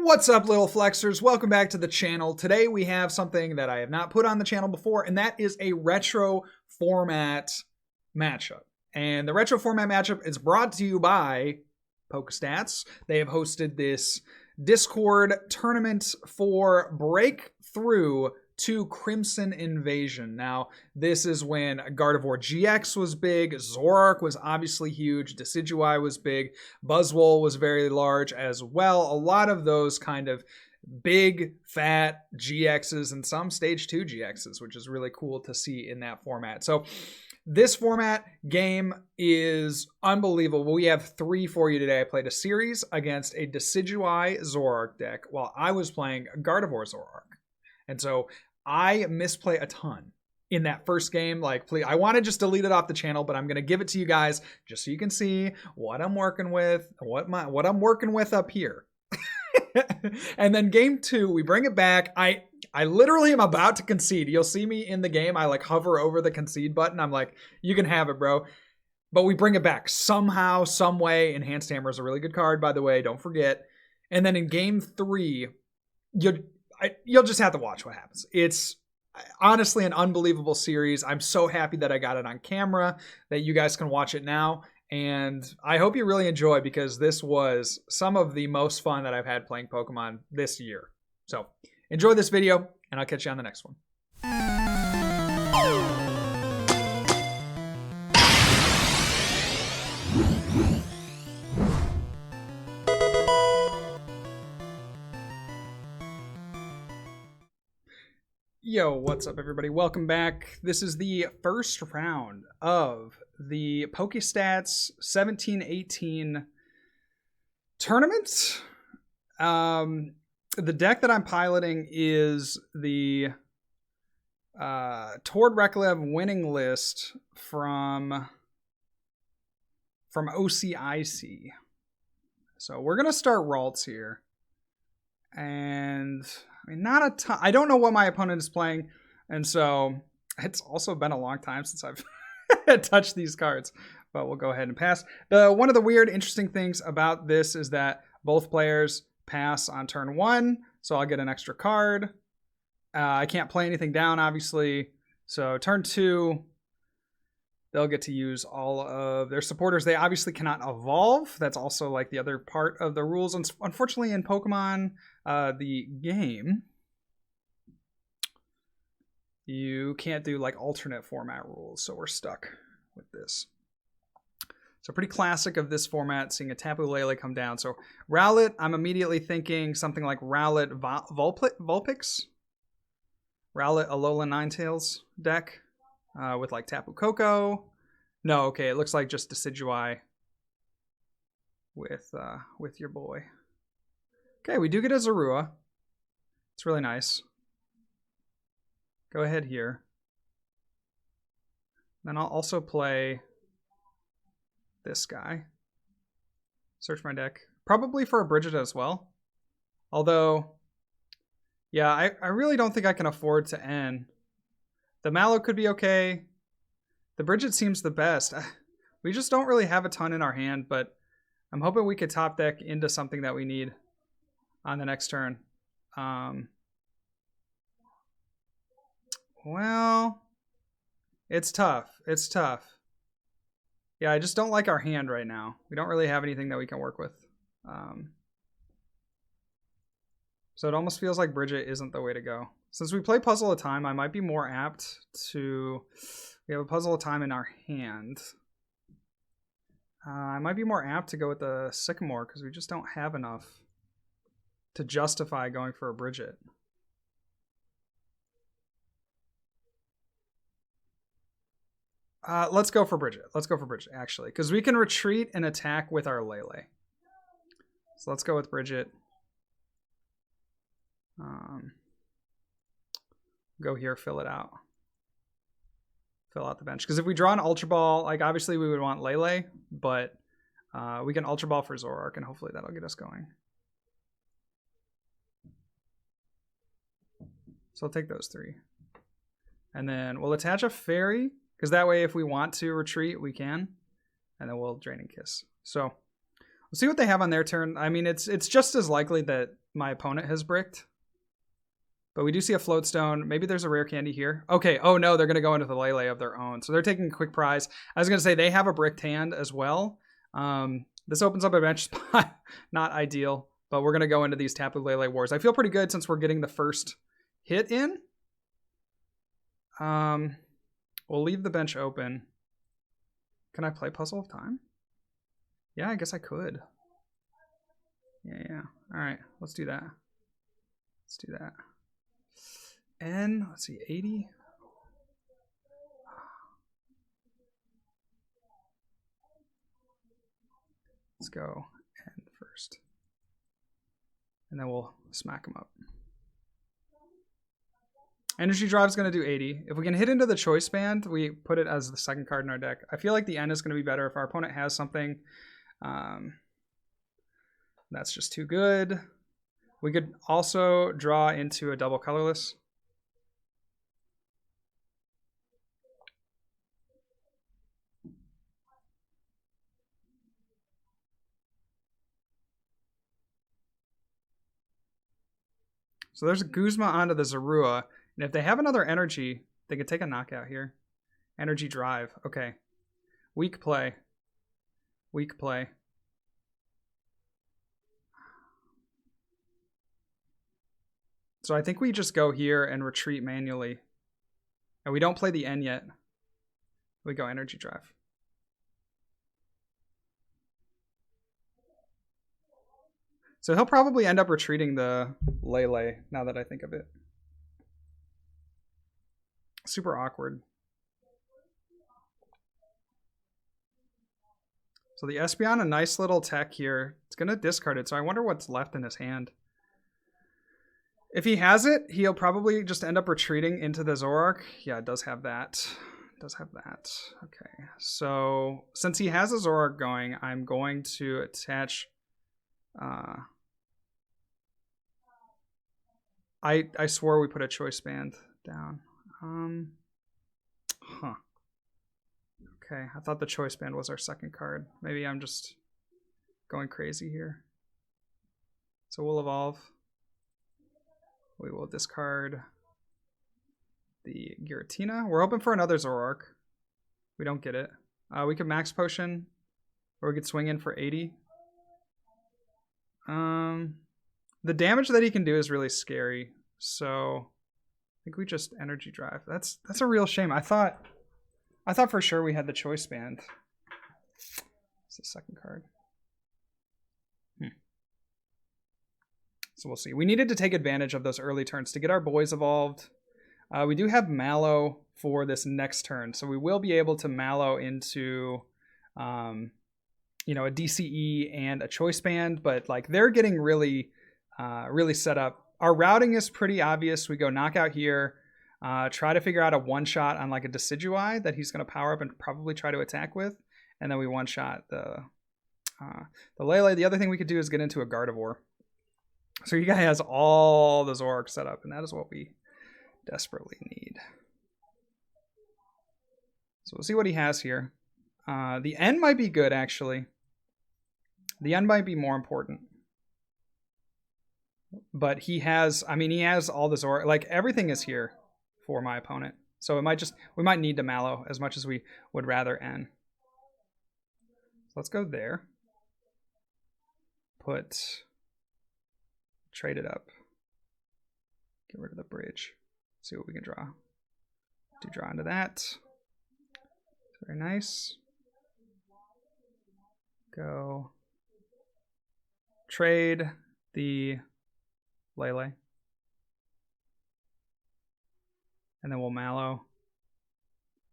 What's up, little flexers? Welcome back to the channel. Today we have something that I have not put on the channel before, and that is a retro format matchup. And the retro format matchup is brought to you by PokeStats. They have hosted this Discord tournament for Breakthrough to Crimson Invasion. Now, this is when Gardevoir GX was big, Zoroark was obviously huge, Decidueye was big, Buzzwole was very large as well. A lot of those kind of big, fat GXs and some Stage 2 GXs, which is really cool to see in that format. So this format game is unbelievable. We have three for you today. I played a series against a Decidueye Zoroark deck while I was playing Gardevoir Zoroark. And so I misplay a ton in that first game. Like, please, I want to just delete it off the channel, but I'm going to give it to you guys just so you can see what I'm working with, what I'm working with up here. And then game two, we bring it back. I literally am about to concede. You'll see me in the game. I like hover over the concede button. I'm like, you can have it, bro. But we bring it back somehow, some way. Enhanced Hammer is a really good card, by the way. Don't forget. And then in game three, you'll just have to watch what happens. It's honestly an unbelievable series. I'm so happy that I got it on camera, that you guys can watch it now. And I hope you really enjoy, because this was some of the most fun that I've had playing Pokemon this year. So enjoy this video, and I'll catch you on the next one. Yo, what's up, everybody? Welcome back. This is the first round of the PokeStats 17-18 tournament. The deck that I'm piloting is the Tord Reklev winning list from OCIC. So we're gonna start Ralts here, and I mean, not a ton. I don't know what my opponent is playing, and so it's also been a long time since I've touched these cards, but we'll go ahead and pass. One of the weird, interesting things about this is that both players pass on turn one, so I'll get an extra card. I can't play anything down, obviously, so turn two, they'll get to use all of their supporters. They obviously cannot evolve. That's also like the other part of the rules. And unfortunately, in Pokemon, the game, you can't do like alternate format rules. So we're stuck with this. So pretty classic of this format, seeing a Tapu Lele come down. So Rowlet, I'm immediately thinking something like Rowlet Vulpix. Rowlet Alola Ninetales deck. With like Tapu Koko. No, okay, it looks like just Decidueye with your boy. Okay, we do get a Zorua. It's really nice. Go ahead here. Then I'll also play this guy. Search my deck. Probably for a Bridget as well. Although, yeah, I really don't think I can afford to end. The Mallow could be okay. The Bridget seems the best. We just don't really have a ton in our hand, but I'm hoping we could top deck into something that we need on the next turn. Well, it's tough. It's tough. Yeah, I just don't like our hand right now. We don't really have anything that we can work with. So it almost feels like Bridget isn't the way to go. Since we play Puzzle of Time, I might be more apt to... We have a Puzzle of Time in our hand. I might be more apt to go with the Sycamore, because we just don't have enough to justify going for a Bridget. Let's go for Bridget. Let's go for Bridget, actually, because we can retreat and attack with our Lele. So let's go with Bridget. Go here, fill it out. Fill out the bench. Because if we draw an Ultra Ball, like obviously we would want Lele, but we can Ultra Ball for Zoroark, and hopefully that'll get us going. So I'll take those three. And then we'll attach a Fairy, because that way if we want to retreat, we can. And then we'll Draining Kiss. So We'll see what they have on their turn. I mean, it's just as likely that my opponent has bricked. But we do see a Floatstone. Maybe there's a rare candy here. Okay, oh no, they're going to go into the Lele of their own. So they're taking a quick prize. I was going to say they have a bricked hand as well. This opens up a bench spot. Not ideal, but we're going to go into these Tapu Lele wars. I feel pretty good since we're getting the first hit in. We'll leave the bench open. Can I play Puzzle of Time? Yeah, I guess I could. Yeah. All right, let's do that. Let's do that. And let's see, 80. Let's go N first. And then we'll smack them up. Energy Drive is going to do 80. If we can hit into the Choice Band, we put it as the second card in our deck. I feel like the N is going to be better if our opponent has something. That's just too good. We could also draw into a double colorless. So there's a Guzma onto the Zorua. And if they have another energy, they could take a knockout here. Energy Drive. Okay. Weak play. Weak play. So I think we just go here and retreat manually. And we don't play the N yet. We go Energy Drive. So he'll probably end up retreating the Lele, now that I think of it. Super awkward. So the Espeon, a nice little tech here. It's going to discard it, so I wonder what's left in his hand. If he has it, he'll probably just end up retreating into the Zoroark. Yeah, it does have that. It does have that. Okay, so since he has a Zoroark going, I'm going to attach... I swore we put a Choice Band down. Okay, I thought the Choice Band was our second card. Maybe I'm just going crazy here. So we'll evolve. We will discard the Giratina. We're hoping for another Zoroark. We don't get it. We could Max Potion, or we could swing in for 80. The damage that he can do is really scary, so I think we just Energy Drive. That's a real shame. I thought for sure we had the Choice Band. It's the second card. So we'll see. We needed to take advantage of those early turns to get our boys evolved. We do have Mallow for this next turn, so we will be able to Mallow into you know, a DCE and a Choice Band, but like they're getting really really set up. Our routing is pretty obvious. We go Knockout here, try to figure out a one-shot on like a Decidueye that he's going to power up and probably try to attack with, and then we one-shot the Lele. The other thing we could do is get into a Gardevoir. So you guy has all the Zoroark set up, and that is what we desperately need. So we'll see what he has here. The N might be good, actually. The N might be more important. But he has, I mean, he has all the Zoroark. Like, everything is here for my opponent. So it might just, we might need to Mallow as much as we would rather N. So let's go there. Trade it up. Get rid of the bridge. See what we can draw. Do draw into that. Very nice. Go. Trade the Lele. And then we'll Mallow.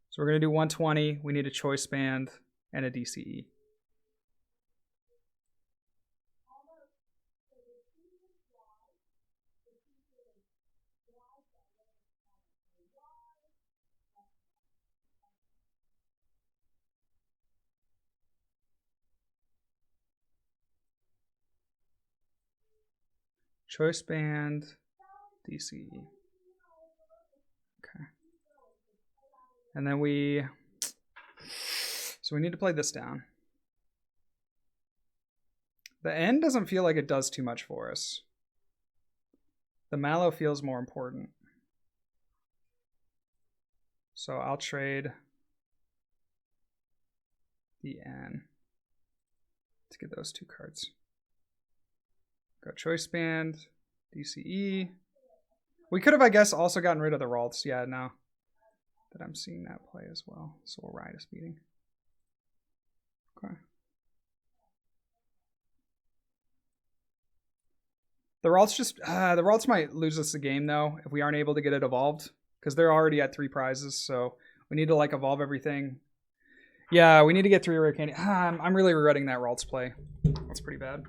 So we're going to do 120. We need a Choice Band and a DCE. Choice Band, DCE. Okay. And then so we need to play this down. The end doesn't feel like it does too much for us. The Mallow feels more important. So I'll trade the N to get those 2 cards. Go Choice Band, DCE. We could have, I guess, also gotten rid of the Ralts. Yeah, now that I'm seeing that play as well. So we'll ride a speeding. Okay. The Ralts might lose us the game though if we aren't able to get it evolved, because they're already at 3 prizes, so we need to like evolve everything. Yeah, we need to get 3 rare candy. I'm really regretting that Ralts play. That's pretty bad.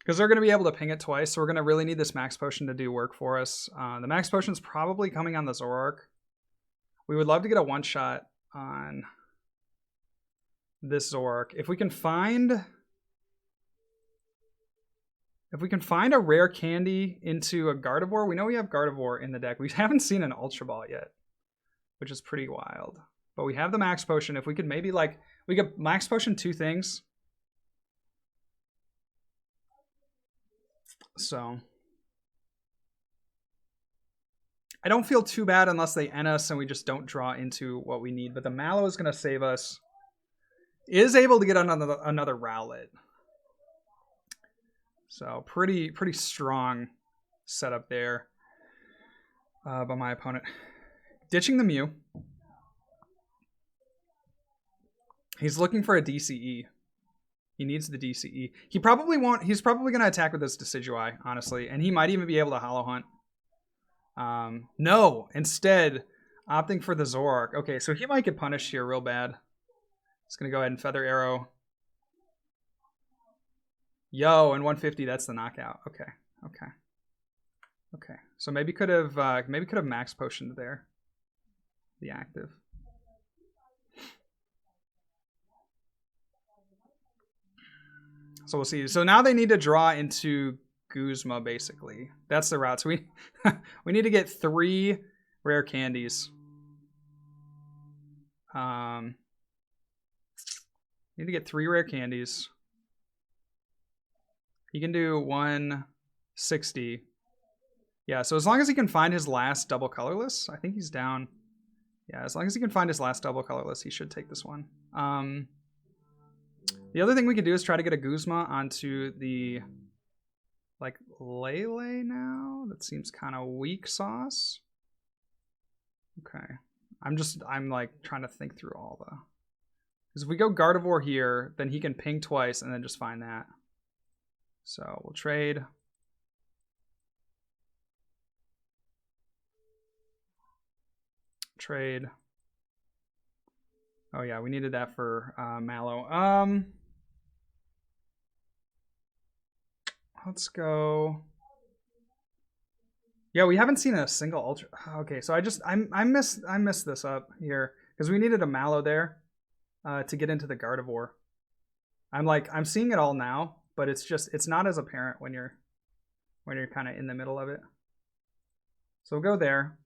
Because they're going to be able to ping it twice, so we're going to really need this Max Potion to do work for us. The Max Potion's probably coming on the Zoroark. We would love to get a one-shot on this Zoroark. If we can find a rare candy into a Gardevoir, we know we have Gardevoir in the deck. We haven't seen an Ultra Ball yet, which is pretty wild. But we have the Max Potion. If we could maybe we could Max Potion 2 things. So I don't feel too bad unless they end us and we just don't draw into what we need. But the Mallow is going to save us. Is able to get another Rowlet. So pretty strong setup there by my opponent. Ditching the Mew. He's looking for a DCE. He needs the DCE. He probably won't. He's probably going to attack with this Decidueye, honestly. And he might even be able to Hollow Hunt. No, instead, opting for the Zoroark. Okay, so he might get punished here real bad. He's going to go ahead and Feather Arrow. Yo, and 150, that's the knockout. Okay. So maybe could have Max Potioned there. The active. So we'll see. So now they need to draw into Guzma, basically. That's the route. So we we need to get 3 rare candies. Need to get 3 rare candies. He can do 160. Yeah, so as long as he can find his last double colorless, I think he's down. Yeah, as long as he can find his last double colorless, he should take this one. The other thing we could do is try to get a Guzma onto the, like, Lele now. That seems kind of weak sauce. Okay. I'm like trying to think through all the... Because if we go Gardevoir here, then he can ping twice and then just find that. So we'll trade. Trade. Oh yeah, we needed that for Mallow. Let's go. Yeah, we haven't seen a single ultra. Okay, so I missed this up here because we needed a Mallow there to get into the Gardevoir. I'm seeing it all now, but it's not as apparent when you're kind of in the middle of it. So we'll go there.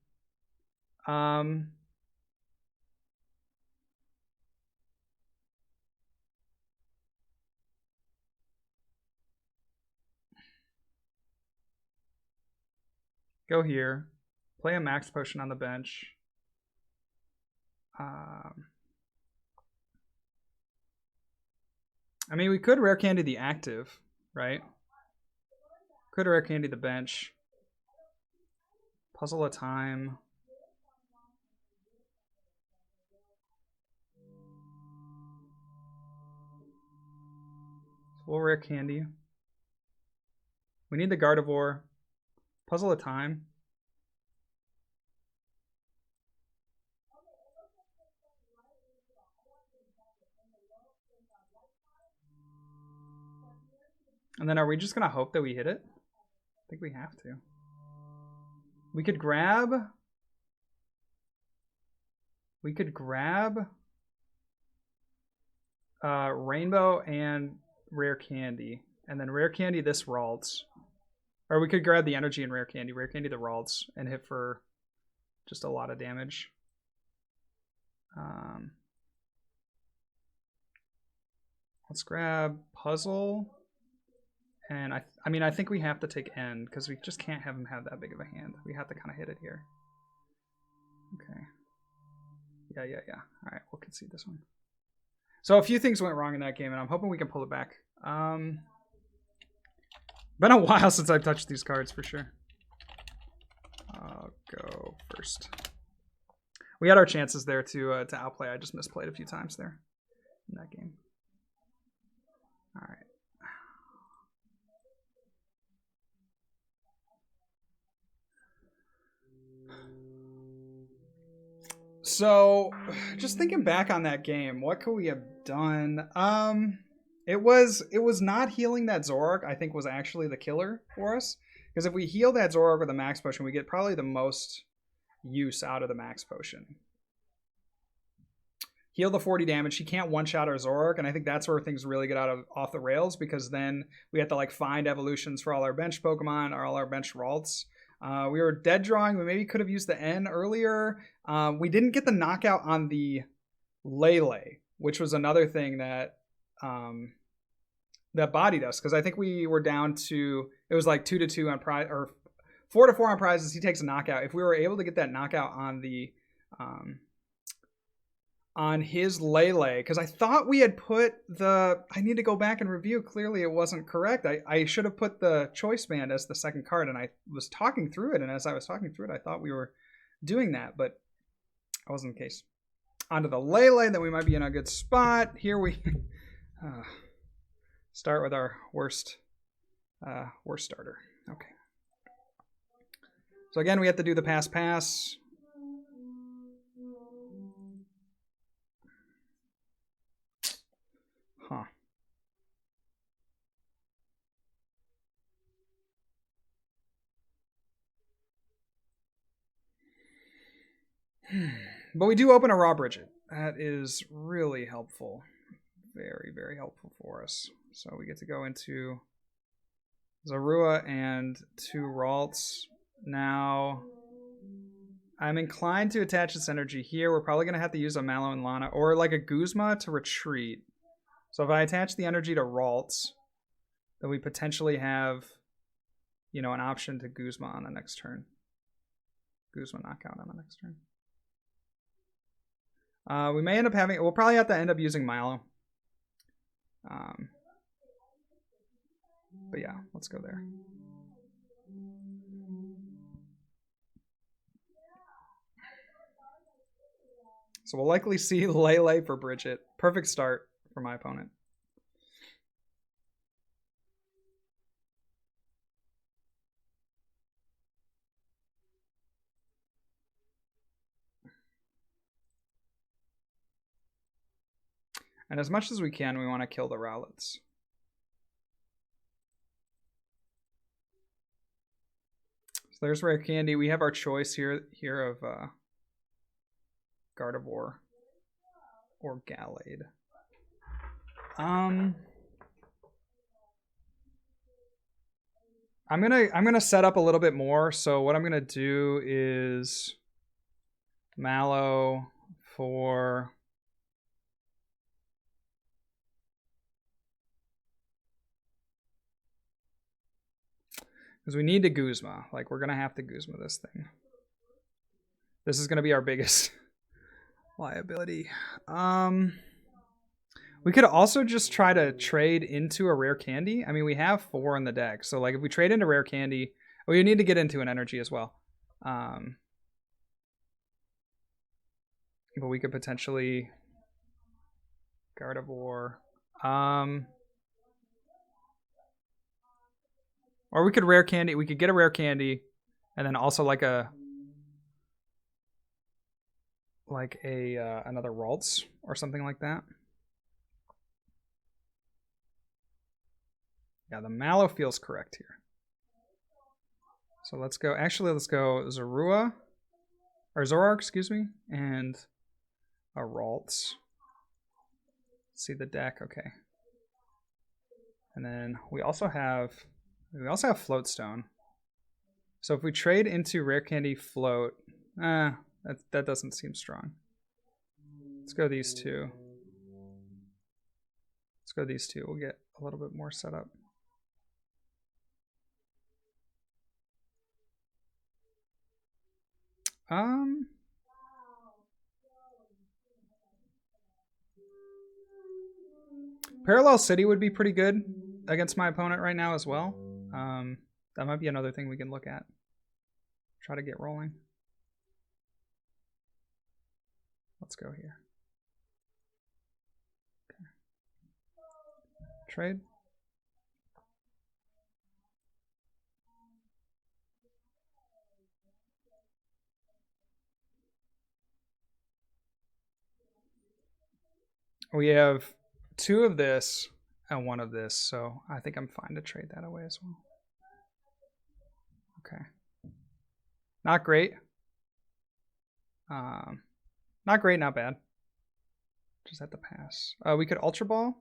Go here. Play a Max Potion on the bench. I mean, we could Rare Candy the active, right? Could Rare Candy the bench. Puzzle of Time. So we'll Rare Candy. We need the Gardevoir. Puzzle of Time. And then are we just going to hope that we hit it? I think we have to. We could grab Rainbow and Rare Candy. And then Rare Candy this Ralts. Or we could grab the energy and Rare Candy the Ralts, and hit for just a lot of damage. Let's grab Puzzle. And I mean, I think we have to take End because we just can't have him have that big of a hand. We have to kind of hit it here. Okay. Yeah. All right, we'll concede this one. So a few things went wrong in that game, and I'm hoping we can pull it back. Been a while since I've touched these cards for sure. I'll go first. We had our chances there to outplay. I just misplayed a few times there in that game. All right. So, just thinking back on that game, what could we have done? It was not healing that Zoroark, I think, was actually the killer for us. Because if we heal that Zoroark with a max potion, we get probably the most use out of the max potion. Heal the 40 damage. He can't one-shot our Zoroark, and I think that's where things really get off the rails, because then we have to like find evolutions for all our bench Pokemon or all our bench Ralts. We were dead drawing. We maybe could have used the N earlier. We didn't get the knockout on the Lele, which was another thing that that bodied us, because I think we were down to, it was like 2-2 on prize, or 4-4 on prizes. He takes a knockout. If we were able to get that knockout on the on his Lele, because I thought we had put the, I need to go back and review. Clearly it wasn't correct. I should have put the Choice Band as the second card, and I was talking through it, and as I was talking through it, I thought we were doing that, but that wasn't the case. Onto the Lele, then we might be in a good spot. Here we start with our worst starter. Okay. So again, we have to do the pass. Huh. But we do open a Raw Bridget. That is really helpful. Very, very helpful for us. So we get to go into Zorua and 2 Ralts. Now, I'm inclined to attach this energy here. We're probably going to have to use a Mallow and Lana, or like a Guzma to retreat. So if I attach the energy to Ralts, then we potentially have, you know, an option to Guzma on the next turn. Guzma knockout on the next turn. We may end up having, we'll probably have to end up using Mallow. But yeah, let's go there. So we'll likely see Lele for Bridget. Perfect start for my opponent. And as much as we can, we want to kill the Rowlets. So there's Rare Candy. We have our choice here of Gardevoir or Gallade. I'm gonna set up a little bit more. So what I'm gonna do is Mallow for because we need to Guzma. Like, we're gonna have to Guzma this thing. This is gonna be our biggest liability. We could also just try to trade into a Rare Candy. I mean, we have 4 in the deck. So, like, if we trade into Rare Candy, we need to get into an energy as well. But we could potentially Gardevoir. Or we could Rare Candy. We could get a Rare Candy, and then also like another Ralts or something like that. Yeah, the Mallow feels correct here. So let's go. Actually, let's go Zorua, or Zoroark, excuse me, and a Ralts. Let's see the deck. Okay. And then we also have Floatstone. So if we trade into Rare Candy Float, that doesn't seem strong. Let's go these two. Let's go these two. We'll get a little bit more set up. Parallel City would be pretty good against my opponent right now as well. That might be another thing we can look at. Try to get rolling. Let's go here. Okay. Trade. We have 2 of this and 1 of this, so I think I'm fine to trade that away as well. Okay. Not great. Not great, not bad. Just have to pass. We could Ultra Ball.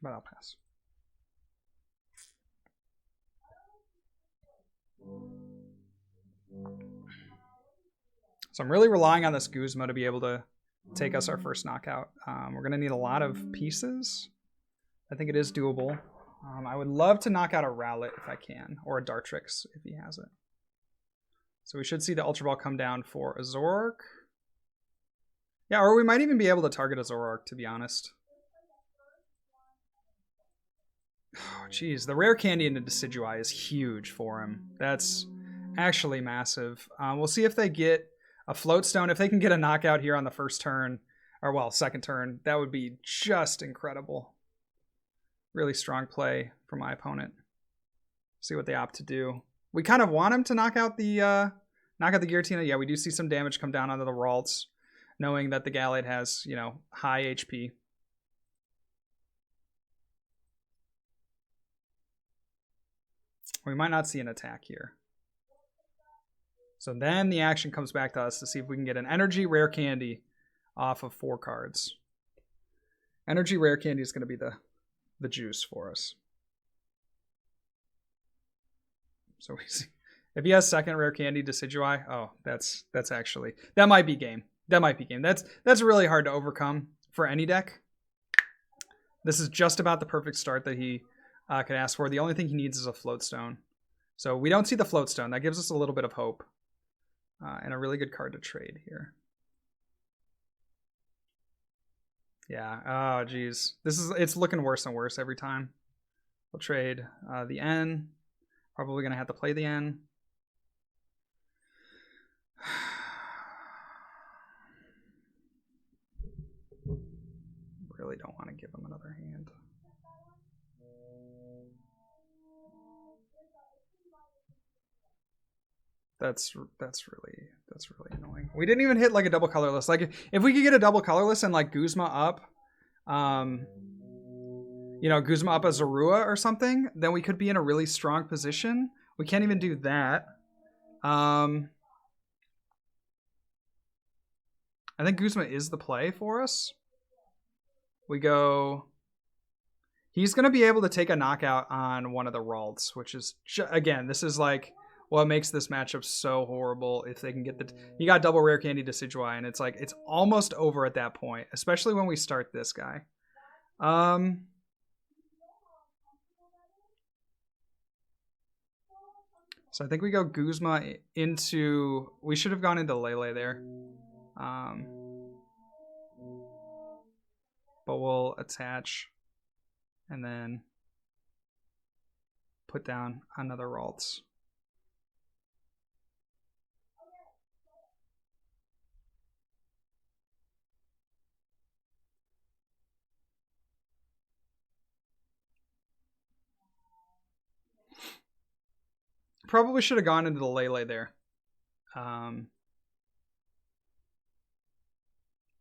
But I'll pass. So I'm really relying on this Guzma to be able to take us our first knockout. We're going to need a lot of pieces. I think it is doable. I would love to knock out a Rowlet if I can, or a Dartrix if he has it. So we should see the Ultra Ball come down for a Zoroark. Yeah, or we might even be able to target a Zoroark, to be honest. Oh, geez, the rare candy into Decidueye is huge for him. That's actually massive. We'll see if they get a Float Stone. If they can get a knockout here on the first turn, or well, second turn, that would be just incredible. Really strong play from my opponent. See what they opt to do. We kind of want him to knock out the Giratina. Yeah, we do see some damage come down onto the Ralts, knowing that the Gallade has, you know, high HP. We might not see an attack here. So then the action comes back to us to see if we can get an Energy Rare Candy off of 4 cards. Energy Rare Candy is going to be the juice for us. So we see if he has second Rare Candy Decidueye, oh, that's actually, that might be game. That might be game. That's really hard to overcome for any deck. This is just about the perfect start that he could ask for. The only thing he needs is a Float Stone. So we don't see the Float Stone. That gives us a little bit of hope. And a really good card to trade here. Yeah, oh geez. It's looking worse and worse every time. We'll trade the N. Probably gonna have to play the N. Really don't want to give him another hand. That's really annoying. We didn't even hit like a double colorless. Like if we could get a double colorless and like Guzma up, you know, Guzma up a Zorua or something, then we could be in a really strong position. We can't even do that. I think Guzma is the play for us. We go. He's going to be able to take a knockout on one of the Ralts, which is, again, this is like what makes this matchup so horrible. If they can get the... You got double Rare Candy Decidueye, and it's like, it's almost over at that point, especially when we start this guy. So I think we go Guzma into... We should have gone into Lele there. But we'll attach and then put down another Ralts. Probably should have gone into the Lele there.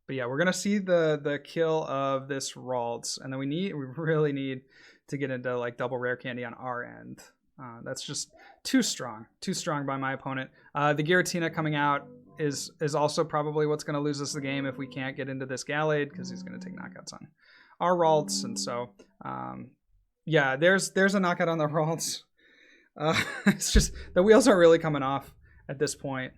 But yeah, we're gonna see the kill of this Ralts, and then we really need to get into like double Rare Candy on our end. That's just too strong by my opponent. The Giratina coming out is also probably what's gonna lose us the game if we can't get into this Gallade, because he's gonna take knockouts on our Ralts, and so yeah, there's a knockout on the Ralts. It's just the wheels aren't really coming off at this point.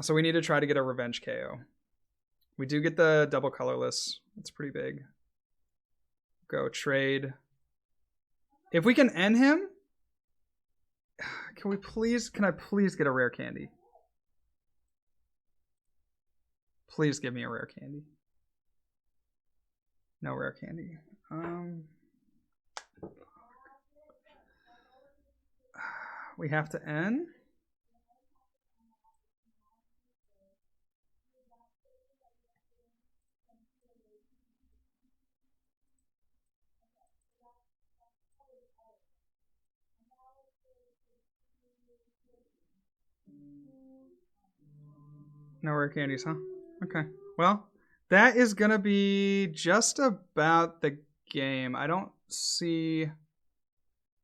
So we need to try to get a revenge KO. We do get the double colorless. That's pretty big. Go trade. If we can end him, can I please get a rare candy? Please give me a rare candy. No rare candy. We have to end. No rare candies, huh? Okay. Well, that is going to be just about the game. I don't see...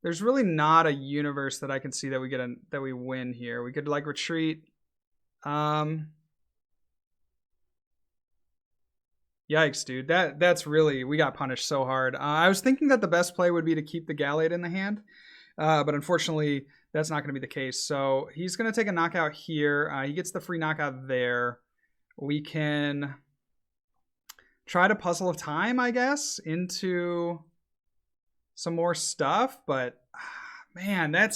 There's really not a universe that I can see that we that we win here. We could like retreat. Yikes, dude. That's really... We got punished so hard. I was thinking that the best play would be to keep the Gallade in the hand. But unfortunately, that's not going to be the case. So he's going to take a knockout here. He gets the free knockout there. We can try to Puzzle of Time, I guess, into some more stuff. But man, that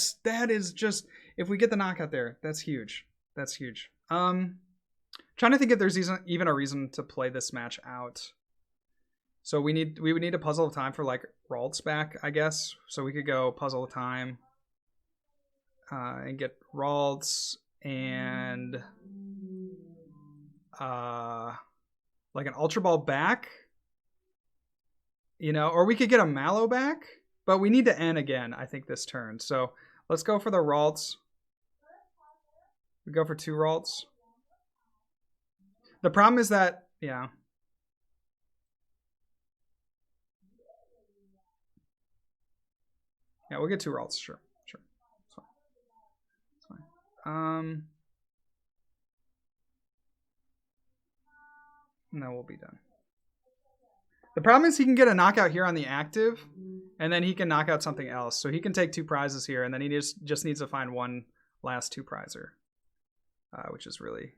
is just, if we get the knockout there, that's huge. That's huge. Trying to think if there's even a reason to play this match out. So we would need a Puzzle of Time for like Ralts back, I guess. So we could go Puzzle of Time and get Ralts and like an Ultra Ball back, you know, or we could get a Mallow back, but we need to end again, I think, this turn. So let's go for the Ralts. We go for 2 Ralts. The problem is that, yeah. Yeah, we'll get 2 Ralts, sure. It's fine. It's fine. And then we'll be done. The problem is he can get a knockout here on the active, and then he can knock out something else. So he can take 2 prizes here, and then he just needs to find one last 2 prizer, which is really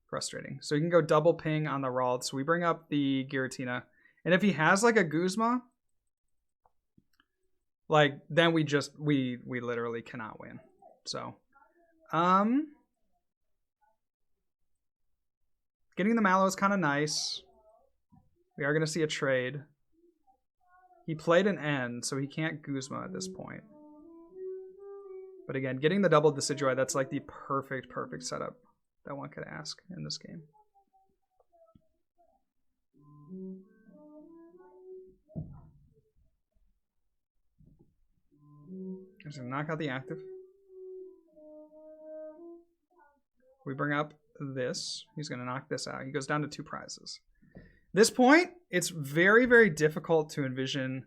frustrating. So he can go double ping on the Ralts. So we bring up the Giratina, and if he has like a Guzma, like then we literally cannot win. So, getting the Mallow is kind of nice. We are going to see a trade. He played an end, so he can't Guzma at this point. But again, getting the double Decidueye, that's like the perfect setup that one could ask in this game. Just gonna knock out the active. We bring up this. He's gonna knock this out. He goes down to 2 prizes. This point, it's very difficult to envision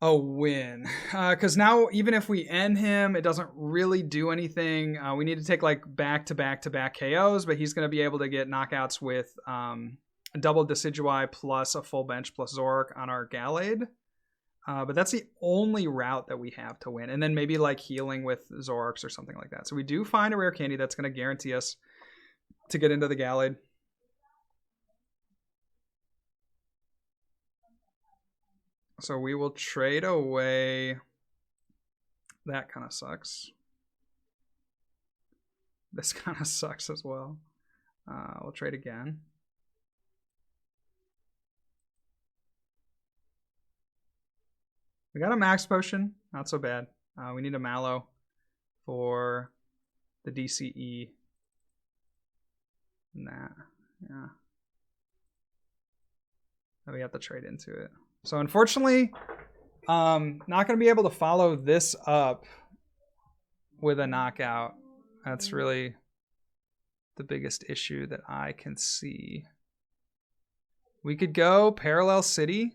a win. Because now, even if we end him, it doesn't really do anything. We need to take like back-to-back KOs, but he's gonna be able to get knockouts with a double Decidueye plus a full bench plus Zoroark on our Gallade. But that's the only route that we have to win. And then maybe like healing with Zoroarks or something like that. So we do find a rare candy that's going to guarantee us to get into the Gallade. So we will trade away. That kind of sucks. This kind of sucks as well. We'll trade again. We got a max potion, not so bad. We need a Mallow for the DCE. Nah, yeah. We have to trade into it. So unfortunately, not going to be able to follow this up with a knockout. That's really the biggest issue that I can see. We could go Parallel City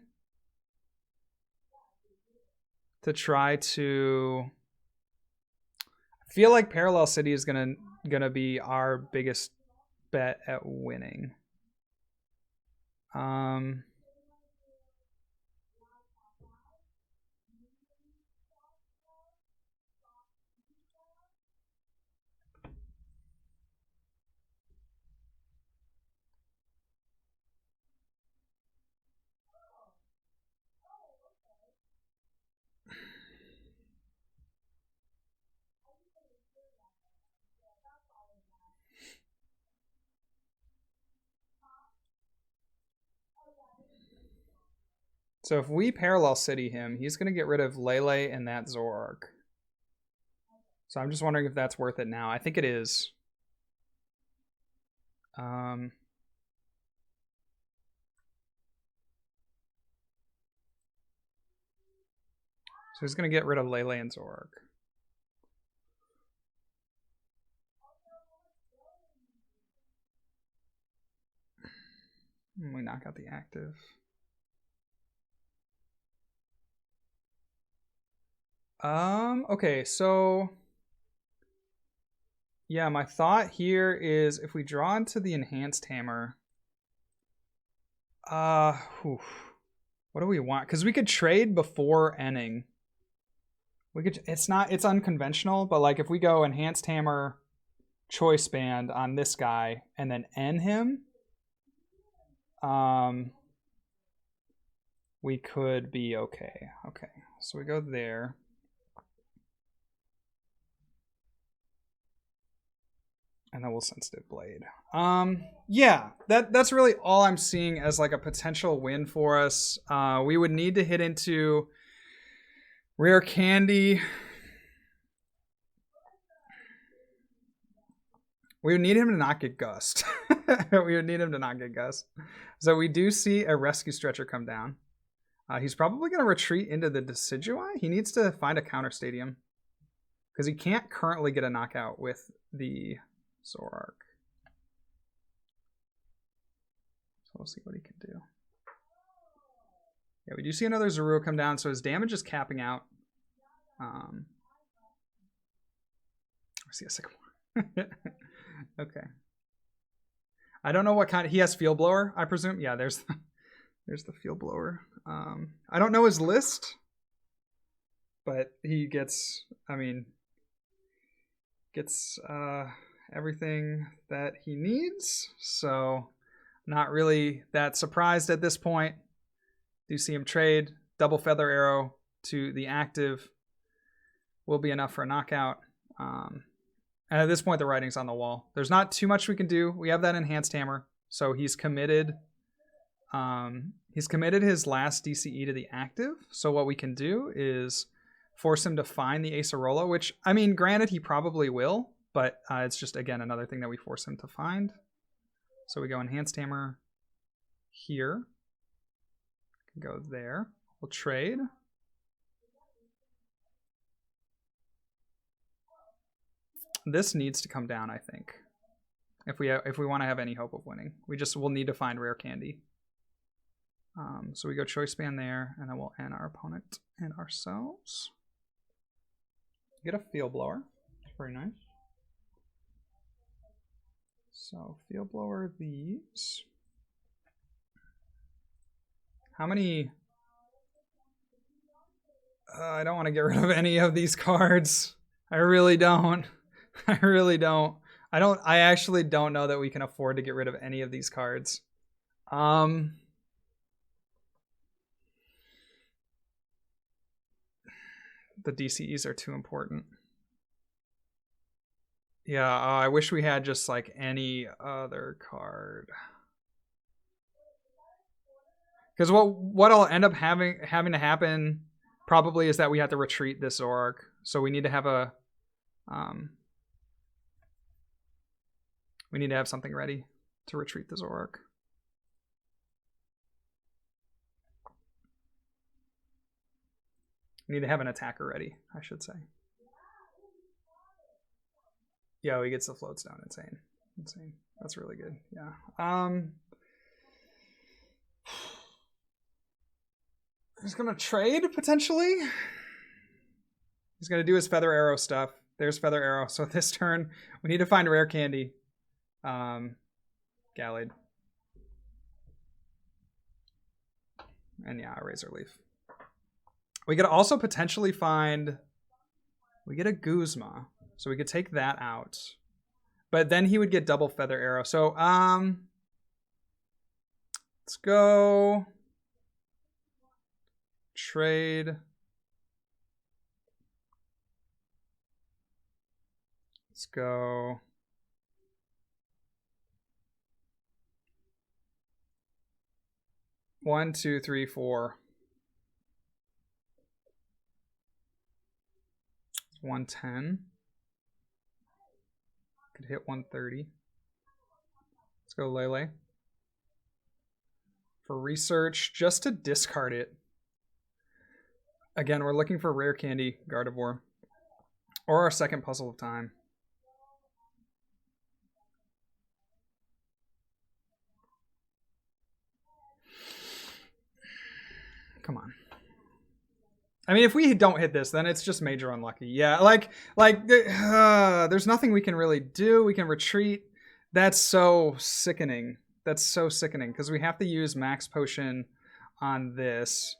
to try to... I feel like Parallel City is gonna be our biggest bet at winning. So if we Parallel City him, he's going to get rid of Lele and that Zoroark. So I'm just wondering if that's worth it now. I think it is. So he's going to get rid of Lele and Zoroark. We knock out the active. Okay, so yeah, my thought here is if we draw into the enhanced hammer, what do we want? Because we could trade before ending. We could. It's unconventional, but like if we go enhanced hammer, choice band on this guy and then end him, we could be okay. Okay, so we go there. And then we'll Sensitive Blade. Yeah, that's really all I'm seeing as like a potential win for us. We would need to hit into Rare Candy. We would need him to not get Gust. We would need him to not get Gust. So we do see a Rescue Stretcher come down. He's probably going to retreat into the Decidueye. He needs to find a counter stadium. Because he can't currently get a knockout with the Zoroark. So we'll see what he can do. Yeah, we do see another Zoroark come down, so his damage is capping out. I see a Sycamore. Okay. I don't know what kind of... He has Field Blower, I presume. Yeah, there's the Field Blower. I don't know his list, but he gets... gets everything that he needs, so not really that surprised at this point. Do see him trade. Double Feather Arrow to the active will be enough for a knockout. And at this point, the writing's on the wall. There's not too much we can do. We have that enhanced hammer, so he's committed. He's committed his last DCE to the active. So what we can do is force him to find the Acerola, which, I mean, granted, he probably will, but it's just, again, another thing that we force him to find. So we go enhanced hammer here. Go there. We'll trade. This needs to come down, I think. If we want to have any hope of winning. We'll need to find Rare Candy. So we go choice band there, and then we'll end our opponent and ourselves. Get a Field Blower. Very nice. So Field Blower these. How many? I don't want to get rid of any of these cards. I really don't. I really don't. I actually don't know that we can afford to get rid of any of these cards. The DCEs are too important. Yeah, I wish we had just like any other card. Because what'll end up having to happen probably is that we have to retreat this Zoroark. So we need to have a we need to have something ready to retreat the Zoroark. We need to have an attacker ready, I should say. Yeah, he gets the floats down. Insane. Insane. That's really good. Yeah. He's gonna trade potentially. He's gonna do his Feather Arrow stuff. There's Feather Arrow. So this turn, we need to find Rare Candy. Gallade. And yeah, a Razor Leaf. We could also potentially find... We get a Guzma. So we could take that out. But then he would get double Feather Arrow. So, let's go... Trade. Let's go... 1, 2, 3, 4. 110. Could hit 130. Let's go Lele. For research, just to discard it. Again, we're looking for rare candy, Gardevoir. Or our second Puzzle of Time. Come on. I mean, if we don't hit this, then it's just major unlucky. Yeah, there's nothing we can really do. We can retreat. That's so sickening. That's so sickening because we have to use Max Potion on this.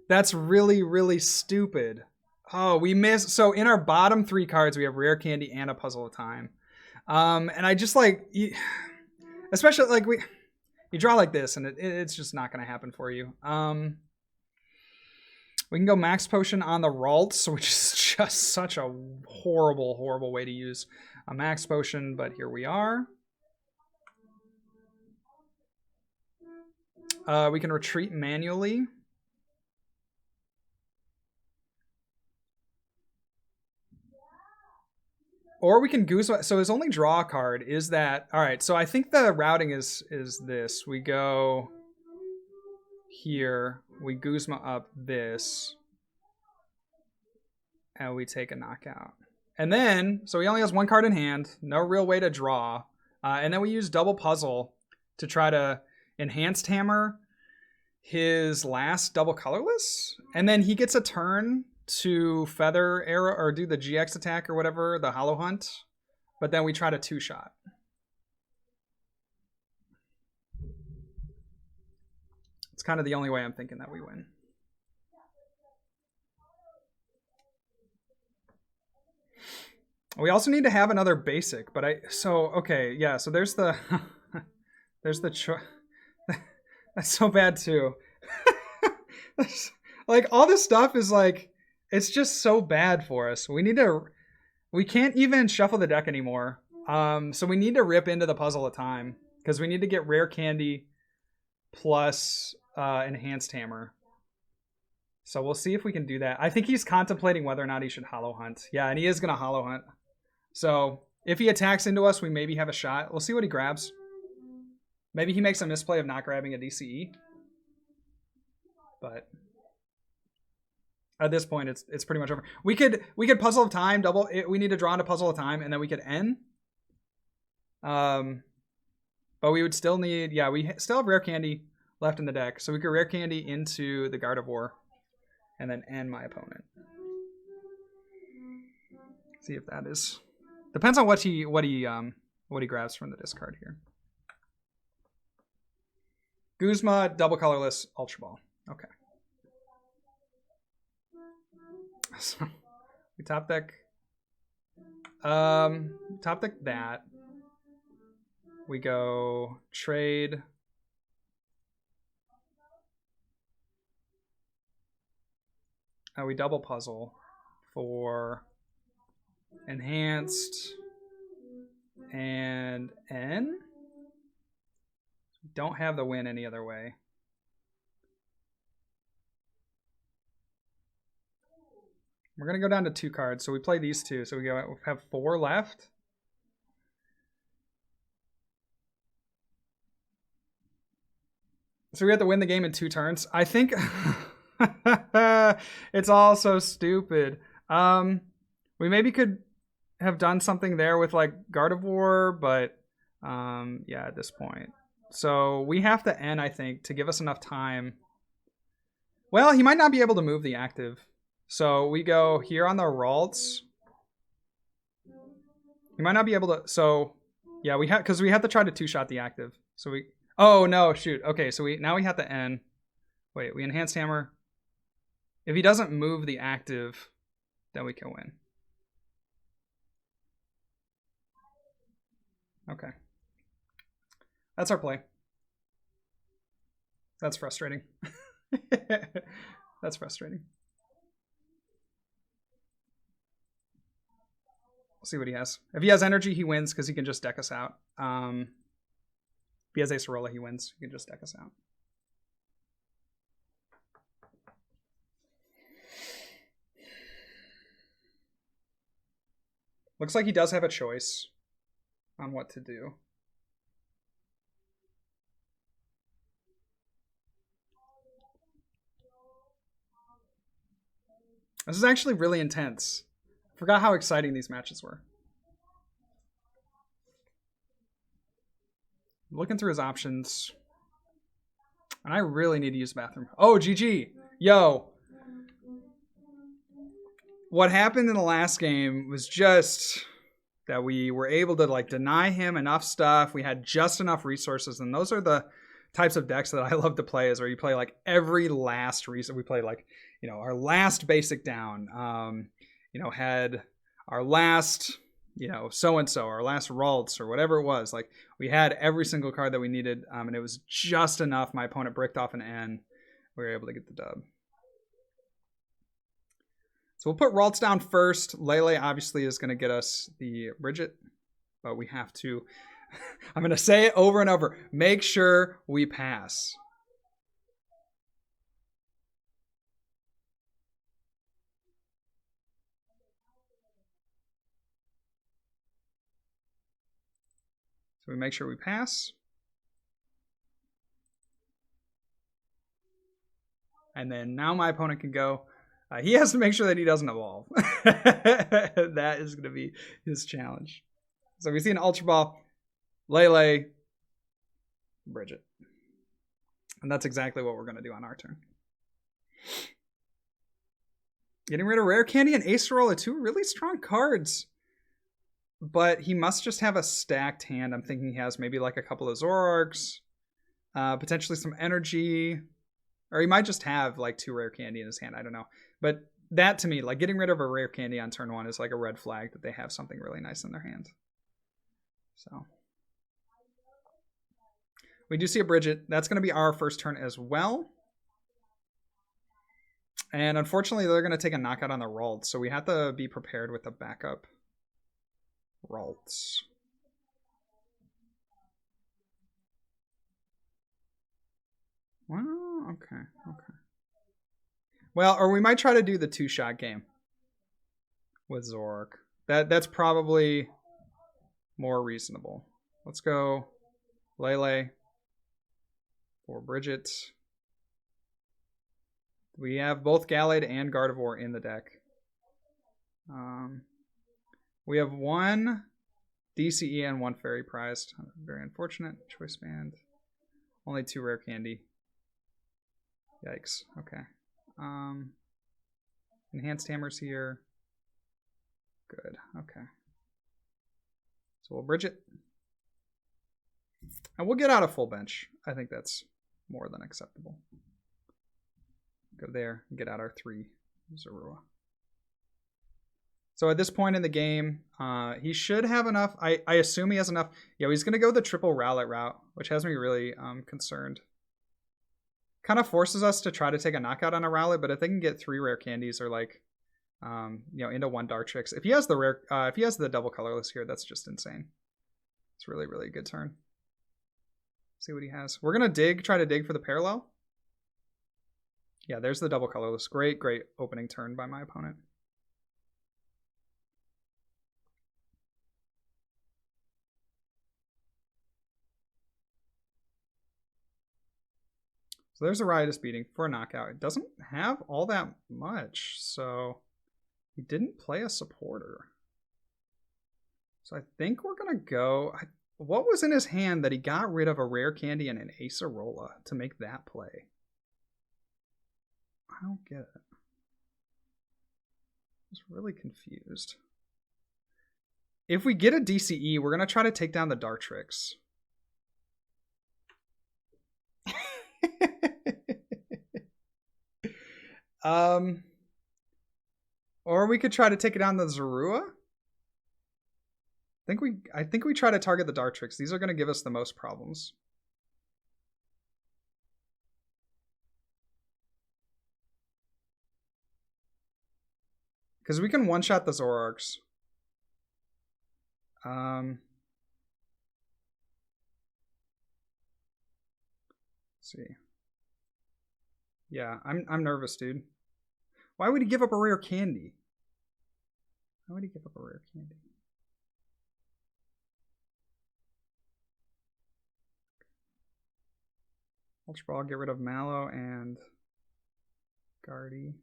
That's really, really stupid. Oh, we missed. So in our bottom 3 cards, we have Rare Candy and a Puzzle of Time. And I just like, especially like you draw like this and it's just not going to happen for you. We can go Max Potion on the Ralts, which is just such a horrible, horrible way to use a Max Potion, but here we are. We can retreat manually. Or we can Goose. So his only draw card is that. All right, so I think the routing is this. We go here. We Guzma up this. And we take a knockout. And then, so he only has 1 card in hand. No real way to draw. And then we use Double Puzzle to try to Enhanced Hammer his last double colorless. And then he gets a turn to Feather Arrow or do the GX attack or whatever, the Hollow Hunt. But then we try to 2-shot. It's kind of the only way I'm thinking that we win. We also need to have another basic, but okay, yeah, so there's the there's the that's so bad too. Like all this stuff is like it's just so bad for us. We can't even shuffle the deck anymore. So we need to rip into the Puzzle of Time because we need to get Rare Candy plus Enhanced Hammer. So we'll see if we can do that. I think he's contemplating whether or not he should Hollow Hunt. Yeah, and he is going to Hollow Hunt. So if he attacks into us, we maybe have a shot. We'll see what he grabs. Maybe he makes a misplay of not grabbing a DCE. But at this point, it's pretty much over. We could Puzzle of Time, we need to draw into Puzzle of Time, and then we could end. But we would still need, yeah, we still have Rare Candy left in the deck. So we could Rare Candy into the Gardevoir and then end my opponent. See if that is... Depends on what he grabs from the discard here. Guzma, double colorless, Ultra Ball. Okay. So we top deck that. We go trade. We double puzzle for enhanced and N. Don't have the win any other way. We're going to go down to 2 cards. So we play these 2. So we have 4 left. So we have to win the game in 2 turns. I think it's all so stupid. We maybe could have done something there with like Gardevoir, but yeah, at this point. So we have to end, I think, to give us enough time. Well, he might not be able to move the active. So we go here on the Ralts. He might not be able to. So yeah, we have, because we have to try to 2-shot the active. So we, oh no, shoot. Okay, so now we have to end. Wait, we enhanced hammer. If he doesn't move the active, then we can win. Okay. That's our play. That's frustrating. That's frustrating. We'll see what he has. If he has energy, he wins because he can just deck us out. If he has Acerola, he wins. He can just deck us out. Looks like he does have a choice on what to do. This is actually really intense. I forgot how exciting these matches were. Looking through his options. And I really need to use the bathroom. Oh, GG. Yo. What happened in the last game was just that we were able to like deny him enough stuff. We had just enough resources. And those are the types of decks that I love to play, is where you play like every last resource. We play like, you know, our last basic down, you know, had our last, you know, so-and-so, our last Ralts or whatever it was. Like we had every single card that we needed. And it was just enough. My opponent bricked off an N. We were able to get the dub. So we'll put Ralts down first. Lele obviously is going to get us the Bridget, but we have to, I'm going to say it over and over, make sure we pass. So we make sure we pass. And then now my opponent can go. He has to make sure that he doesn't evolve. That is going to be his challenge. So we see an Ultra Ball, Lele, Bridget. And that's exactly what we're going to do on our turn. Getting rid of Rare Candy and Acerola, two really strong cards. But he must just have a stacked hand. I'm thinking he has maybe like a couple of Zoroarks, potentially some energy. Or he might just have like 2 Rare Candy in his hand. I don't know. But that to me, like getting rid of a Rare Candy on turn 1 is like a red flag that they have something really nice in their hand. So we do see a Bridget. That's going to be our first turn as well. And unfortunately, they're going to take a knockout on the Ralts. So we have to be prepared with the backup Ralts. Well, okay. Well, or we might try to do the 2-shot game with Zoroark. That's probably more reasonable. Let's go Lele for Bridget. We have both Gallade and Gardevoir in the deck. We have 1 DCE and 1 Fairy prized. Very unfortunate. Choice band. Only 2 Rare Candy. Yikes. Okay. Enhanced Hammers here. Good. Okay. So we'll bridge it. And we'll get out a full bench. I think that's more than acceptable. Go there and get out our 3 Zorua. So at this point in the game, he should have enough. I assume he has enough. Yeah, he's going to go the triple Rowlet route, which has me really concerned. Kind of forces us to try to take a knockout on a Rowlet, but if they can get 3 rare candies or like, you know, into 1 Dartrix. If he has the rare, if he has the double colorless here, that's just insane. It's really, really a good turn. See what he has. We're going to try to dig for the parallel. Yeah, there's the double colorless. Great, great opening turn by my opponent. So there's a Riotous Beating for a knockout. It doesn't have all that much, so he didn't play a supporter. So I think we're going to go... What was in his hand that he got rid of a rare candy and an Acerola to make that play? I don't get it. I was really confused. If we get a DCE, we're going to try to take down the Dartrix. Or we could try to take it down the Zorua. I think we try to target the Dartrix. These are going to give us the most problems. Because we can one-shot the Zoroarks. Let's see. Yeah, I'm nervous, dude. Why would he give up a rare candy? Why would he give up a rare candy? Ultra Ball, get rid of Mallow and Guardy.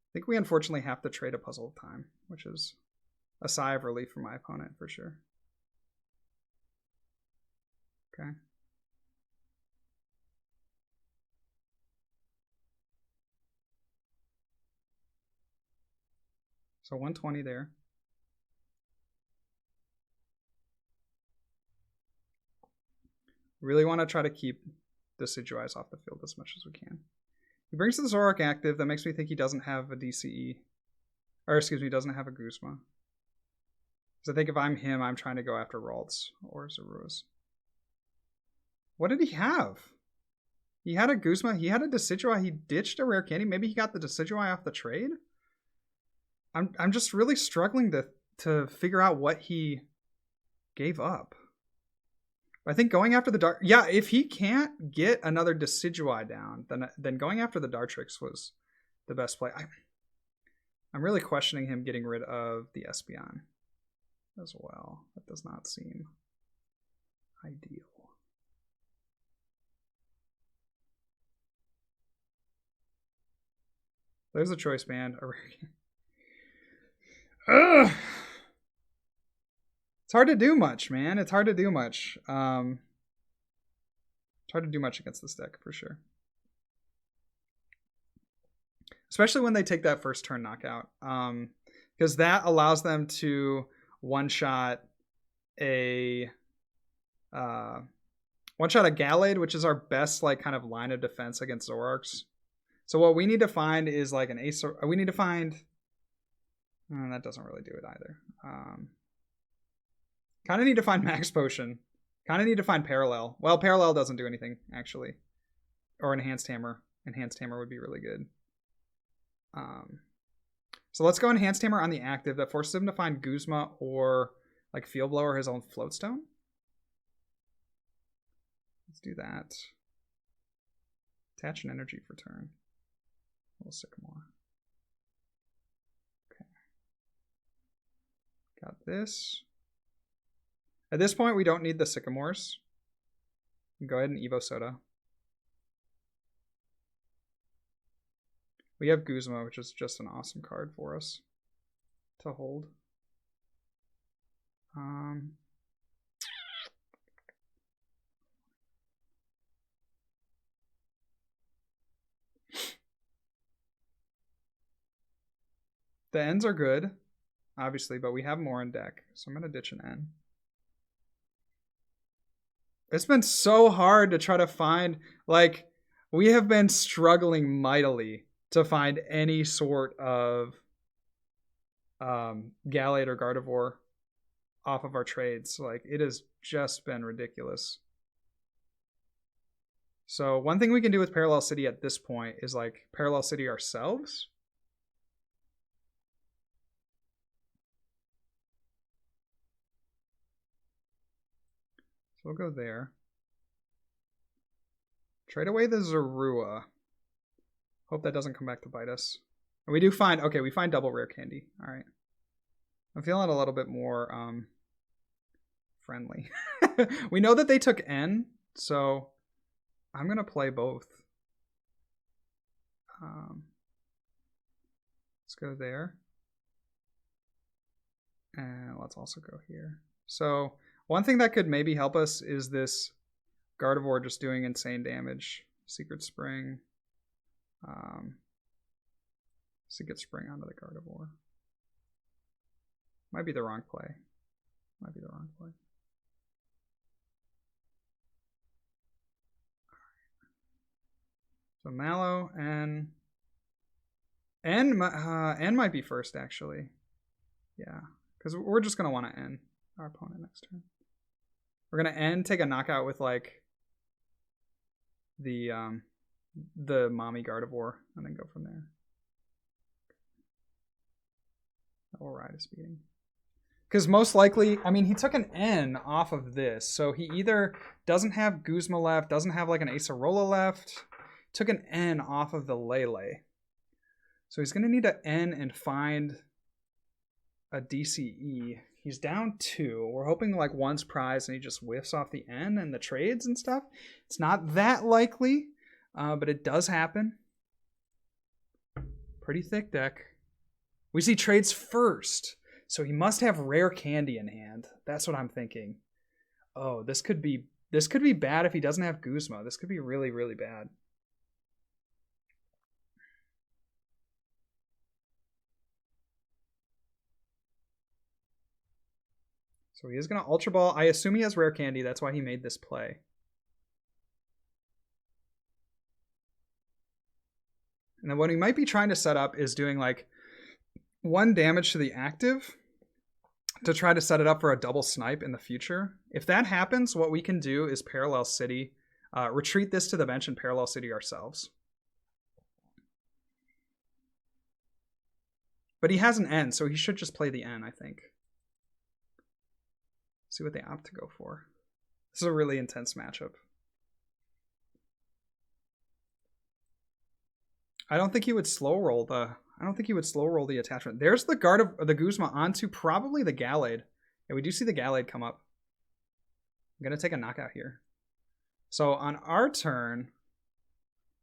I think we unfortunately have to trade a Puzzle of Time, which is a sigh of relief for my opponent for sure. Okay. So 120 there. Really want to try to keep the Decidueye off the field as much as we can. He brings the Zoroark active. That makes me think he doesn't have a DCE. Or excuse me, doesn't have a Guzma. Because I think if I'm him, I'm trying to go after Ralts or Zoruas. What did he have? He had a Guzma. He had a Decidueye. He ditched a rare candy. Maybe he got the Decidueye off the trade? I'm just really struggling to figure out what he gave up. I think going after the Dark... Yeah, if he can't get another Decidueye down, then going after the Dartrix was the best play. I'm really questioning him getting rid of the Espeon as well. That does not seem ideal. There's a choice band. Ugh. It's hard to do much, man. It's hard to do much. It's hard to do much against this deck, for sure. Especially when they take that first turn knockout. Because that allows them to one-shot a Gallade, which is our best like kind of line of defense against Zoroarks. So what we need to find is like an Ace. We need to find... that doesn't really do it either. Kind of need to find Max Potion. Kind of need to find Parallel. Well, Parallel doesn't do anything, actually. Or Enhanced Hammer. Enhanced Hammer would be really good. So let's go Enhanced Hammer on the active. That forces him to find Guzma or like Field Blower, his own Floatstone. Let's do that. Attach an energy for turn. A little Sycamore. Okay. Got this. At this point, we don't need the Sycamores. Go ahead and Evo Soda. We have Guzma, which is just an awesome card for us to hold. The Ns are good, obviously, but we have more in deck, so I'm going to ditch an N. It's been so hard to try to find, like, we have been struggling mightily to find any sort of Gallade or Gardevoir off of our trades. Like, it has just been ridiculous. So one thing we can do with Parallel City at this point is like Parallel City ourselves. So we'll go there. Trade away the Zorua. Hope that doesn't come back to bite us. And we do find, okay, we find double rare candy. All right. I'm feeling a little bit more friendly. We know that they took N, so I'm going to play both. Let's go there. And let's also go here. So one thing that could maybe help us is this Gardevoir just doing insane damage. Secret Spring. Secret Spring onto the Gardevoir. Might be the wrong play. Might be the wrong play. So Mallow and N might be first actually. Yeah, because we're just gonna want to end our opponent next turn. We're gonna end, take a knockout with like the mommy Gardevoir, and then go from there. That will ride his beating. Because most likely, I mean, he took an N off of this, so he either doesn't have Guzma left, doesn't have like an Acerola left. took an N off of the Lele. So he's going to need to N and find a DCE. He's down 2. We're hoping like one's prize and he just whiffs off the N and the trades and stuff. It's not that likely, but it does happen. Pretty thick deck. We see trades first. So he must have rare candy in hand. That's what I'm thinking. Oh, this could be bad if he doesn't have Guzma. This could be really, really bad. So he is going to Ultra Ball. I assume he has rare candy. That's why he made this play. And then what he might be trying to set up is doing like 1 damage to the active to try to set it up for a double snipe in the future. If that happens, what we can do is Parallel City, retreat this to the bench and Parallel City ourselves. But he has an N, so he should just play the N, I think. See what they opt to go for. This is a really intense matchup. I don't think he would slow roll the attachment. There's the Guzma onto probably the Gallade. Yeah, we do see the Gallade come up. I'm gonna take a knockout here. So on our turn,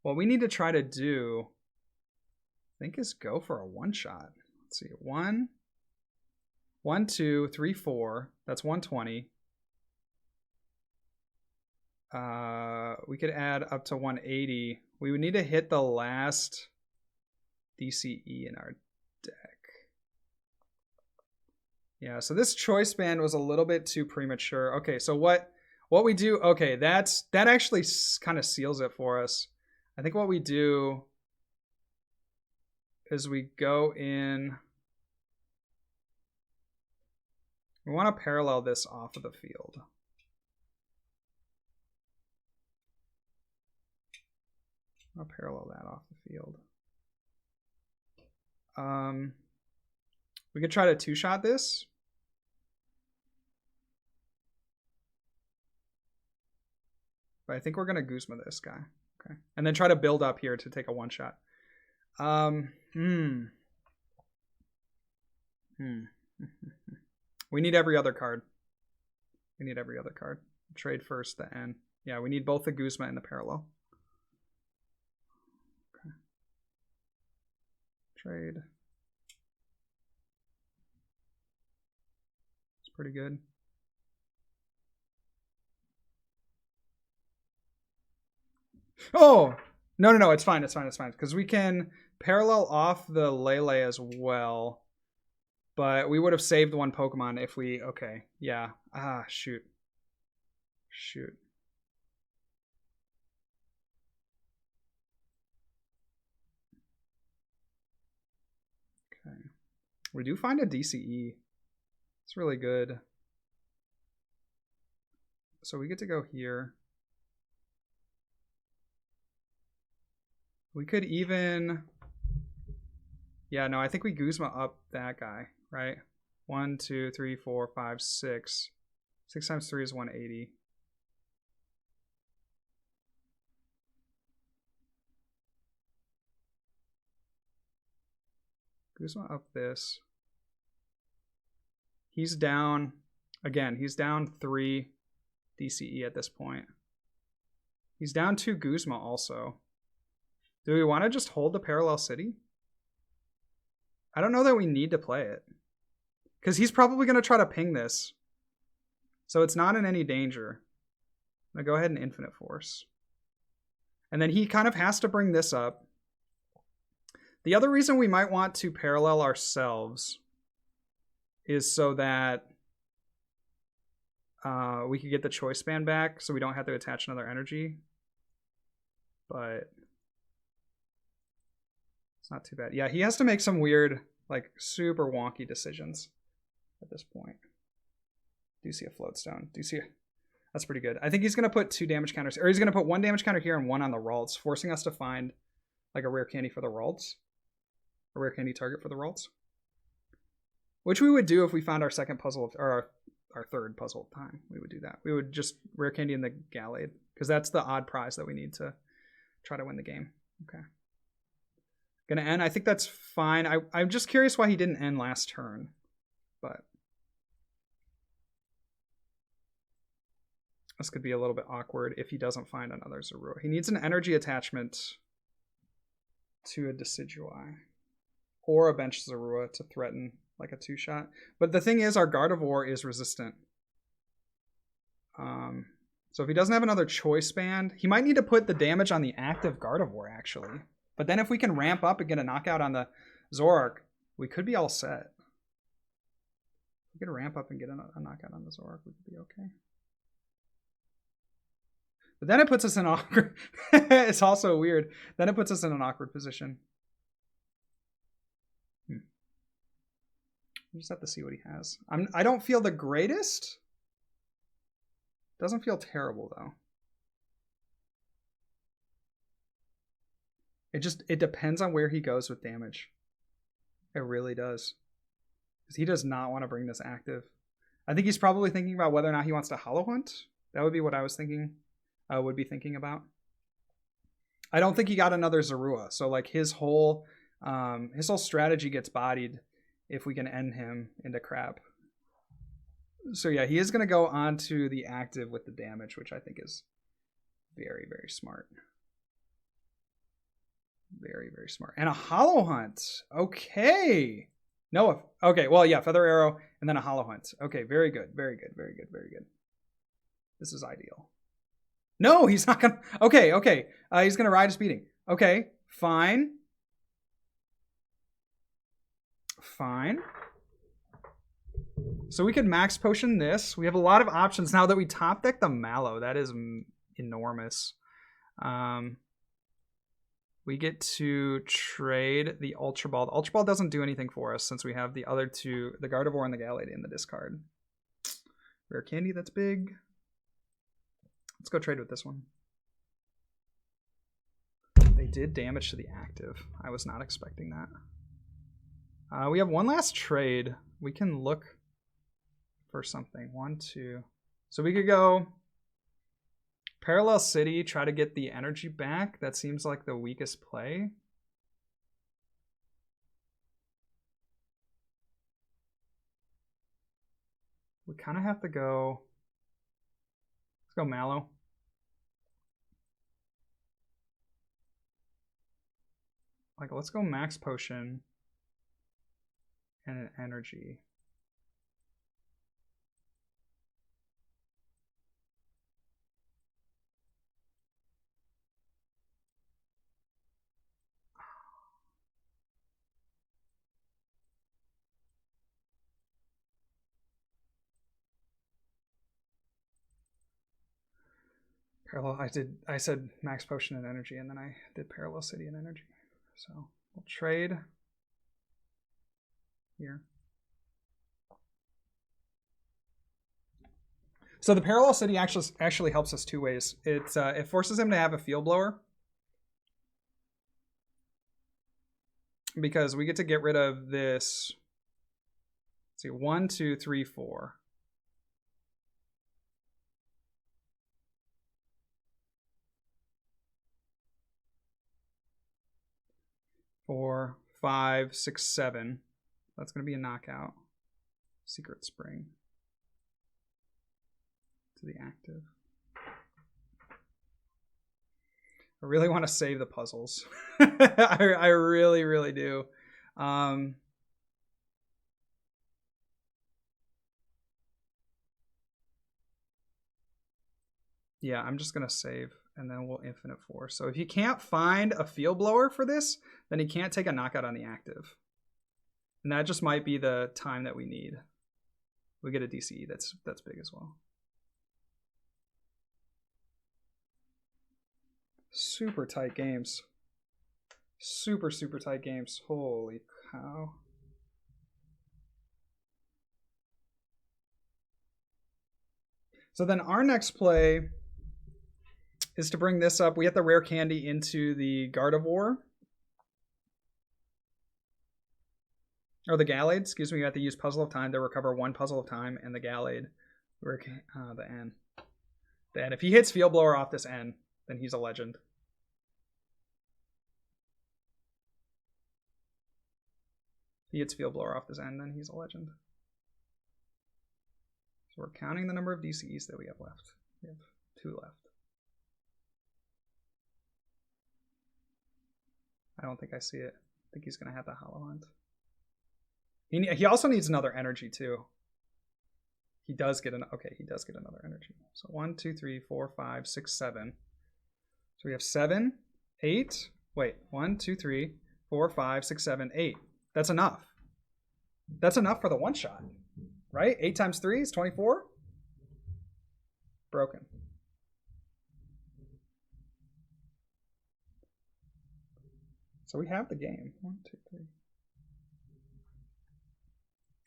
what we need to try to do, I think, is go for a one-shot. Let's see, 1, 2, 3, 4. That's 120. We could add up to 180. We would need to hit the last DCE in our deck. Yeah, so this choice band was a little bit too premature. Okay, so what we do, okay, that actually kind of seals it for us. I think what we do is we go in. We want to parallel this off of the field. I'll parallel that off the field. We could try to two-shot this. But I think we're going to Guzma this guy. Okay. And then try to build up here to take a one-shot. We need every other card. We need every other card. Trade first, the N. Yeah, we need both the Guzma and the parallel. Okay. Trade. It's pretty good. Oh! No, it's fine, it's fine. Because we can parallel off the Lele as well. But we would have saved one Pokemon if we... Okay, yeah. Ah, shoot. Okay. We do find a DCE. It's really good. So we get to go here. We could even... Yeah, no, I think we Guzma up that guy, right? 1, 2, 3, 4, 5, 6. 6 times 3 is 180. Guzma up this. He's down, again, he's down 3 DCE at this point. He's down 2 Guzma also. Do we want to just hold the Parallel City? I don't know that we need to play it. Because he's probably going to try to ping this. So it's not in any danger. I'm going to go ahead and Infinite Force. And then he kind of has to bring this up. The other reason we might want to parallel ourselves is so that we could get the choice band back so we don't have to attach another energy. But it's not too bad. Yeah, he has to make some weird, like, super wonky decisions at this point. Do see a float stone. That's pretty good. I think he's going to put 2 damage counters, or he's going to put 1 damage counter here and 1 on the Ralts, forcing us to find like a rare candy for the Ralts. A rare candy target for the Ralts. Which we would do if we found our second puzzle, or our third puzzle time. We would do that. We would just rare candy in the Gallade, because that's the odd prize that we need to Try to win the game. Okay. Gonna end. I think that's fine. I'm just curious why he didn't end last turn. But this could be a little bit awkward if he doesn't find another Zoroark. He needs an energy attachment to a Decidueye. Or a bench Zoroark to threaten like a 2-shot. But the thing is, our Gardevoir is resistant. So if he doesn't have another choice band, he might need to put the damage on the active Gardevoir, actually. But then if we can ramp up and get a knockout on the Zoroark, we could be all set. If we could ramp up and get a knockout on the Zoroark, we could be okay. But then it puts us in awkward... It's also weird. Then it puts us in an awkward position. We just have to see what he has. I don't feel the greatest. Doesn't feel terrible, though. It depends on where he goes with damage. It really does. Because he does not want to bring this active. I think he's probably thinking about whether or not he wants to Hollow Hunt. That would be what I was thinking. I would be thinking about. I don't think he got another Zoroark. So like his whole strategy gets bodied if we can end him into crap. So yeah, he is going to go on to the active with the damage, which I think is very, very smart. Very, very smart. And a Hollow Hunt. Okay. No. Okay, well, yeah, Feather Arrow and then a Hollow Hunt. Okay, very good. Very good. Very good. Very good. This is ideal. No, he's not going to... Okay, okay. He's going to ride his beating. Okay, fine. Fine. So we could max potion this. We have a lot of options now that we top deck the Mallow. That is enormous. We get to trade the Ultra Ball. The Ultra Ball doesn't do anything for us since we have the other two, the Gardevoir and the Gallade, in the discard. Rare candy, that's big. Let's go trade with this one. They did damage to the active. I was not expecting that. We have one last trade. We can look for something. 1, 2. So we could go Parallel City, try to get the energy back. That seems like the weakest play. We kind of have to go... Let's go Mallow. Like, let's go Max Potion and an energy. Parallel, I said Max Potion and energy, and then I did Parallel City and energy. So we'll trade here. So the Parallel City actually helps us two ways. It forces him to have a Field Blower, because we get to get rid of this. Let's see, 1, 2, 3, 4. 4, 5, 6, 7. That's going to be a knockout. Secret Spring to the active. I really want to save the puzzles. I really, really do. Yeah, I'm just going to save, and then we'll Infinite Force. So if you can't find a Field Blower for this, then he can't take a knockout on the active. And that just might be the time that we need. We get a DCE, that's big as well. Super tight games. Super, super tight games. Holy cow. So then our next play is to bring this up. We have the rare candy into the Gardevoir. Or the Gallade, excuse me. We have to use Puzzle of Time to recover 1 Puzzle of Time, and the Gallade. The N. The N. If he hits Field Blower off this N, then he's a legend. He gets Field Blower off this end, then he's a legend. So we're counting the number of DCEs that we have left. We have 2 left. I don't think I see it. I think he's going to have the Hollow Hunt. He also needs another energy, too. He does get okay, he does get another energy. So 1, 2, 3, 4, 5, 6, 7. So we have 7, 8. Wait, 1, 2, 3, 4, 5, 6, 7, 8. That's enough. That's enough for the one shot, right? 8 times 3 is 24. Broken. So we have the game. 1, 2, 3.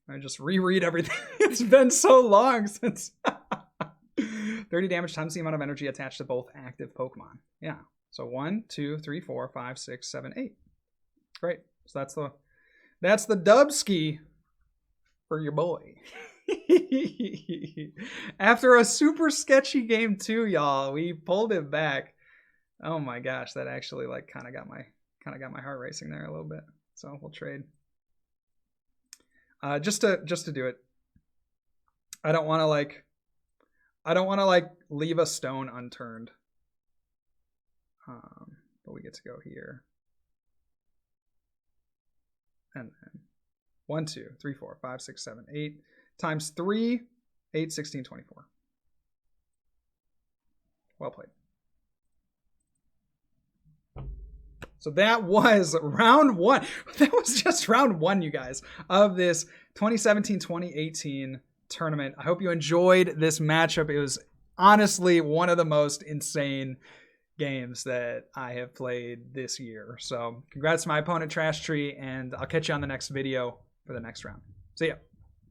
I just reread everything. It's been so long since 30 damage times the amount of energy attached to both active Pokemon. Yeah. So 1, 2, 3, 4, 5, 6, 7, 8. Great. So that's the Dubski for your boy. After a super sketchy game too, y'all, we pulled it back. Oh my gosh, that actually like kind of got my heart racing there a little bit. So we'll trade. Just to do it. I don't want to like leave a stone unturned. But we get to go here. And then 1, 2, 3, 4, 5, 6, 7, 8 times 3, 8, 16, 24. Well played. So that was round 1. That was just round 1, you guys, of this 2017-2018 tournament. I hope you enjoyed this matchup. It was honestly one of the most insane games that I have played this year. So congrats to my opponent, Trash Tree, and I'll catch you on the next video for the next round. See ya.